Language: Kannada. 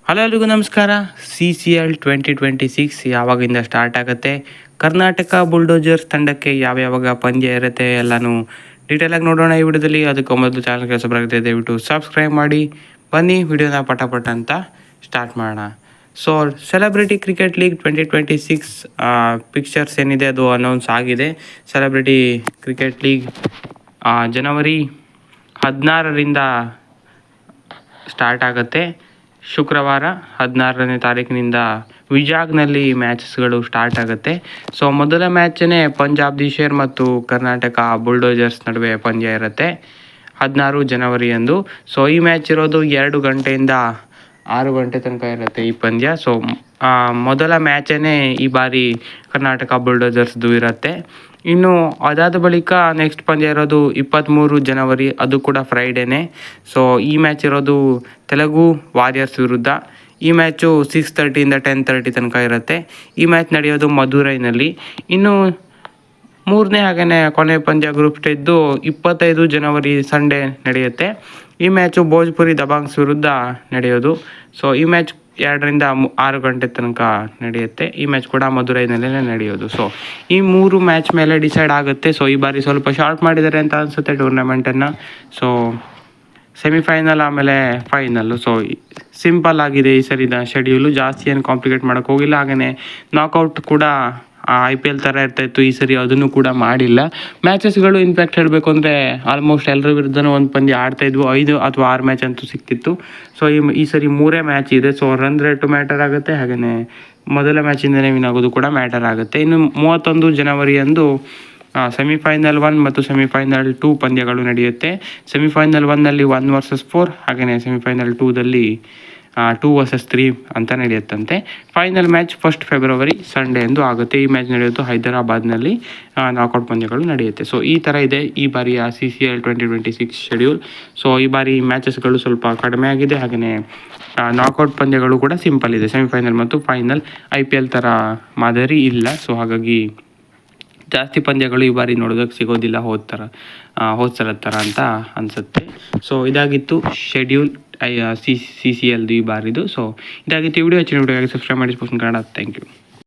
ಹಲೋ ಎಲ್ರಿಗೂ ನಮಸ್ಕಾರ. CCL 2026 ಯಾವಾಗಿಂದ ಸ್ಟಾರ್ಟ್ ಆಗುತ್ತೆ, ಕರ್ನಾಟಕ ಬುಲ್ಡೋಜರ್ಸ್ ತಂಡಕ್ಕೆ ಯಾವ್ಯಾವಾಗ ಪಂದ್ಯ ಇರುತ್ತೆ ಎಲ್ಲನೂ ಡೀಟೇಲಾಗಿ ನೋಡೋಣ ಈ ವಿಡಿಯೋದಲ್ಲಿ. ಅದಕ್ಕೆ ಮೊದಲು ಚಾನಲ್ ಕೆಲಸ ಬರುತ್ತೆ, ದಯವಿಟ್ಟು ಸಬ್ಸ್ಕ್ರೈಬ್ ಮಾಡಿ. ಬನ್ನಿ ವಿಡಿಯೋನ ಪಟ ಅಂತ ಸ್ಟಾರ್ಟ್ ಮಾಡೋಣ. So celebrity cricket league 2026 pictures ಏನಿದೆ ಅದು ಅನೌನ್ಸ್ ಆಗಿದೆ. ಸೆಲೆಬ್ರಿಟಿ ಕ್ರಿಕೆಟ್ ಲೀಗ್ ಜನವರಿ 16ರಿಂದ ಸ್ಟಾರ್ಟ್ ಆಗುತ್ತೆ. ಶುಕ್ರವಾರ 16ನೇ ತಾರೀಕಿನಿಂದ ವಿಜಾಗ್ನಲ್ಲಿ ಮ್ಯಾಚಸ್ಗಳು ಸ್ಟಾರ್ಟ್ ಆಗುತ್ತೆ. ಸೊ ಮೊದಲ ಮ್ಯಾಚನೇ ಪಂಜಾಬ್ ದಿ ಶೇರ್ ಮತ್ತು ಕರ್ನಾಟಕ ಬುಲ್ಡೋಜರ್ಸ್ ನಡುವೆ ಪಂದ್ಯ ಇರುತ್ತೆ 16 ಜನವರಿಯಂದು. ಸೊ ಈ ಮ್ಯಾಚ್ ಇರೋದು 2 ಗಂಟೆಯಿಂದ 6 ಗಂಟೆ ತನಕ ಇರುತ್ತೆ ಈ ಪಂದ್ಯ. ಸೊ ಮೊದಲ ಮ್ಯಾಚೇ ಈ ಬಾರಿ ಕರ್ನಾಟಕ ಬುಲ್ಡೋಜರ್ಸ್ದು ಇರುತ್ತೆ. ಇನ್ನು ಅದಾದ ಬಳಿಕ ನೆಕ್ಸ್ಟ್ ಪಂದ್ಯ ಇರೋದು 23 ಜನವರಿ, ಅದು ಕೂಡ ಫ್ರೈಡೇನೇ. ಸೊ ಈ ಮ್ಯಾಚ್ ಇರೋದು ತೆಲುಗು ವಾರಿಯರ್ಸ್ ವಿರುದ್ಧ. ಈ ಮ್ಯಾಚು 6:30 10:30 ತನಕ ಇರುತ್ತೆ. ಈ ಮ್ಯಾಚ್ ನಡೆಯೋದು ಮಧುರೈನಲ್ಲಿ. ಇನ್ನು ಮೂರನೇ ಹಾಗೆಯೇ ಕೊನೆ ಪಂದ್ಯ ಗ್ರೂಪ್ ಸ್ಟೇಜ್ದು 25 ಜನವರಿ ಸಂಡೇ ನಡೆಯುತ್ತೆ. ಈ ಮ್ಯಾಚು ಭೋಜ್ಪುರಿ ದಬಾಂಗ್ಸ್ ವಿರುದ್ಧ ನಡೆಯೋದು. ಸೊ ಈ ಮ್ಯಾಚ್ 2ರಿಂದ 6 ಗಂಟೆ ತನಕ ನಡೆಯುತ್ತೆ. ಈ ಮ್ಯಾಚ್ ಕೂಡ ಮಧುರೈನಲ್ಲೇ ನಡೆಯೋದು. ಸೊ ಈ 3 ಮ್ಯಾಚ್ ಮೇಲೆ ಡಿಸೈಡ್ ಆಗುತ್ತೆ. ಸೊ ಈ ಬಾರಿ ಸ್ವಲ್ಪ ಶಾರ್ಟ್ ಮಾಡಿದ್ದಾರೆ ಅಂತ ಅನಿಸುತ್ತೆ ಟೂರ್ನಮೆಂಟನ್ನು. ಸೊ ಸೆಮಿಫೈನಲ್ ಆಮೇಲೆ ಫೈನಲ್ಲು. ಸೊ ಸಿಂಪಲ್ ಆಗಿದೆ ಈ ಸರಿದ ಶೆಡ್ಯೂಲು, ಜಾಸ್ತಿ ಏನು ಕಾಂಪ್ಲಿಕೇಟ್ ಮಾಡೋಕ್ಕೆ ಹೋಗಿಲ್ಲ. ಹಾಗೆಯೇ ನಾಕೌಟ್ ಕೂಡ IPL ಥರ ಇರ್ತಾಯಿತ್ತು, ಈ ಸರಿ ಅದನ್ನು ಕೂಡ ಮಾಡಿಲ್ಲ. ಮ್ಯಾಚಸ್ಗಳು ಇನ್ಫ್ಯಾಕ್ಟ್ ಹೇಳಬೇಕು ಅಂದರೆ ಆಲ್ಮೋಸ್ಟ್ ಎಲ್ಲರ ವಿರುದ್ಧನೂ ಒಂದು ಪಂದ್ಯ ಆಡ್ತಾಯಿದ್ವು. 5 ಅಥವಾ 6 ಮ್ಯಾಚ್ ಅಂತೂ ಸಿಕ್ತಿತ್ತು. ಸೊ ಈ ಸರಿ 3 ಮ್ಯಾಚ್ ಇದೆ. ಸೊ ರನ್ ರೇಟು ಮ್ಯಾಟರ್ ಆಗುತ್ತೆ, ಹಾಗೆಯೇ ಮೊದಲ ಮ್ಯಾಚಿಂದನೇ ವಿನ್ ಆಗೋದು ಕೂಡ ಮ್ಯಾಟರ್ ಆಗುತ್ತೆ. ಇನ್ನು 31 ಜನವರಿಯಂದು ಸೆಮಿಫೈನಲ್ 1 ಮತ್ತು ಸೆಮಿಫೈನಲ್ 2 ಪಂದ್ಯಗಳು ನಡೆಯುತ್ತೆ. ಸೆಮಿಫೈನಲ್ 1ನಲ್ಲಿ 1 ವರ್ಸಸ್ 4, ಹಾಗೆಯೇ ಸೆಮಿಫೈನಲ್ 2ದಲ್ಲಿ 2 ವರ್ಸಸ್ 3 ಅಂತ ನಡೆಯುತ್ತಂತೆ. ಫೈನಲ್ ಮ್ಯಾಚ್ 1 ಫೆಬ್ರವರಿ ಸಂಡೇ ಎಂದು ಆಗುತ್ತೆ. ಈ ಮ್ಯಾಚ್ ನಡೆಯೋದು ಹೈದರಾಬಾದ್ನಲ್ಲಿ. ನಾಕೌಟ್ ಪಂದ್ಯಗಳು ನಡೆಯುತ್ತೆ. ಸೊ ಈ ಥರ ಇದೆ ಈ ಬಾರಿಯ CCL 2026 ಶೆಡ್ಯೂಲ್. ಸೊ ಈ ಬಾರಿ ಮ್ಯಾಚಸ್ಗಳು ಸ್ವಲ್ಪ ಕಡಿಮೆ ಆಗಿದೆ, ಹಾಗೆಯೇ ನಾಕೌಟ್ ಪಂದ್ಯಗಳು ಕೂಡ ಸಿಂಪಲ್ ಇದೆ. ಸೆಮಿಫೈನಲ್ ಮತ್ತು ಫೈನಲ್ IPL ಥರ ಮಾದರಿ ಇಲ್ಲ. ಸೊ ಹಾಗಾಗಿ ಜಾಸ್ತಿ ಪಂದ್ಯಗಳು ಈ ಬಾರಿ ನೋಡೋದಕ್ಕೆ ಸಿಗೋದಿಲ್ಲ ಹೋದ ಸಲದ ಥರ ಅಂತ ಅನಿಸುತ್ತೆ. ಸೊ ಇದಾಗಿತ್ತು ಶೆಡ್ಯೂಲ್ CCLದು ಈ ಬಾರಿದು. ಸೊ ಇದಾಗಿತ್ತು ವಿಡಿಯೋ. ಹೆಚ್ಚಿನ ವಿಡಿಯೋಗಾಗಿ ಸಬ್ಸ್ಕ್ರೈಬ್ ಮಾಡಿ ಕನ್ನಡ. Thank you.